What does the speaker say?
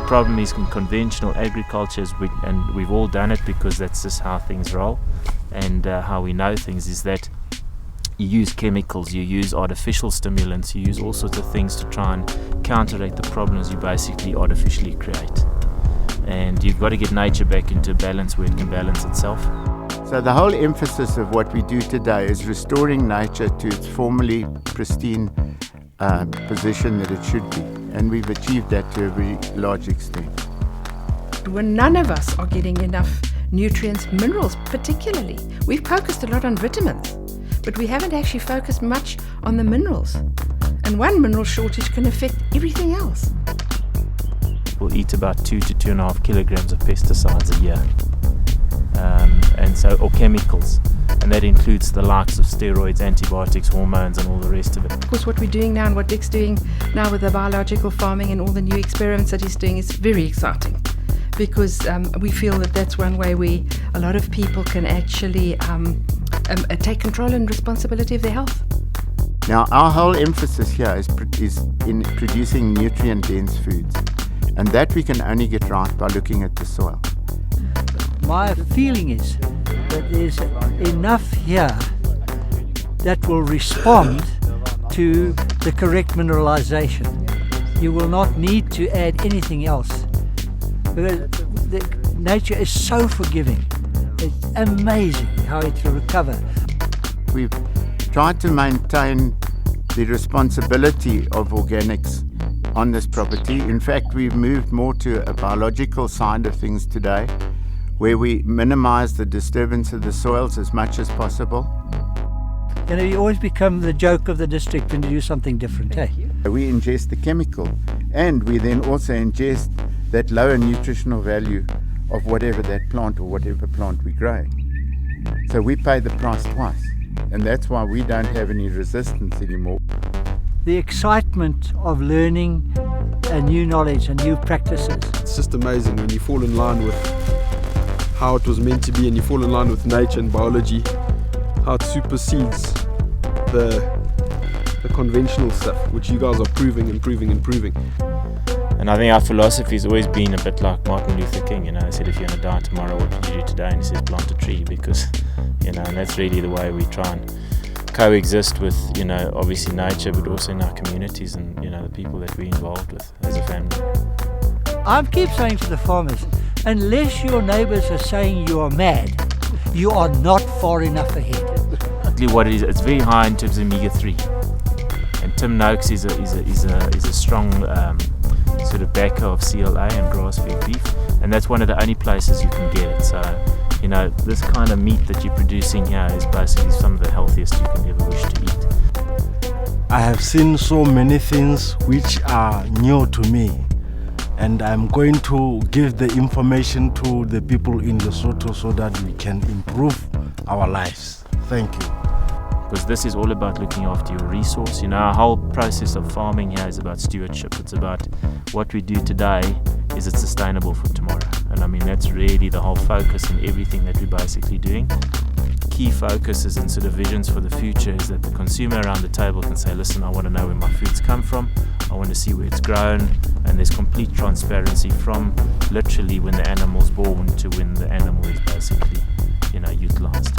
problem is in conventional agriculture, and we've all done it because that's just how things roll and how we know things, is that you use chemicals, you use artificial stimulants, you use all sorts of things to try and counteract the problems you basically artificially create. And you've got to get nature back into balance where it can balance itself. So the whole emphasis of what we do today is restoring nature to its formerly pristine position that it should be. And we've achieved that to a very large extent. When none of us are getting enough nutrients, minerals particularly. We've focused a lot on vitamins, but we haven't actually focused much on the minerals. And one mineral shortage can affect everything else. We'll eat about 2 to 2.5 kilograms of pesticides a year, or chemicals, and that includes the likes of steroids, antibiotics, hormones, and all the rest of it. Of course, what we're doing now and what Dick's doing now with the biological farming and all the new experiments that he's doing is very exciting, because we feel that that's one way a lot of people can actually take control and responsibility of their health. Now, our whole emphasis here is in producing nutrient-dense foods, and that we can only get right by looking at the soil. My feeling is that there's enough here that will respond to the correct mineralization. You will not need to add anything else, because nature is so forgiving. It's amazing how it will recover. We've tried to maintain the responsibility of organics on this property. In fact, we've moved more to a biological side of things today, where we minimize the disturbance of the soils as much as possible. You know, you always become the joke of the district when you do something different, eh? We ingest the chemical, and we then also ingest that lower nutritional value of whatever that plant or whatever plant we're growing. So we pay the price twice, and that's why we don't have any resistance anymore. The excitement of learning new knowledge and new practices. It's just amazing when you fall in line with how it was meant to be, and you fall in line with nature and biology, how it supersedes the conventional stuff, which you guys are proving. And I think our philosophy has always been a bit like Martin Luther King. He said, if you're going to die tomorrow, what would you do today? And he says, plant a tree, because, and that's really the way we try and coexist with, obviously nature, but also in our communities and, the people that we're involved with as a family. I keep saying to the farmers, unless your neighbours are saying you are mad, you are not far enough ahead. What it is, it's very high in terms of omega-3, and Tim Noakes is a strong sort of backer of CLA and grass-fed beef, and that's one of the only places you can get it. So, this kind of meat that you're producing here is basically some of the healthiest you can ever wish to eat. I have seen so many things which are new to me, and I'm going to give the information to the people in Lesotho so that we can improve our lives. Thank you. Because this is all about looking after your resource. Our whole process of farming here is about stewardship. It's about what we do today, is it sustainable for tomorrow? And that's really the whole focus in everything that we're basically doing. Key focuses and sort of visions for the future is that the consumer around the table can say, listen, I want to know where my food's come from, I want to see where it's grown, and there's complete transparency from literally when the animal's born to when the animal is basically, utilized.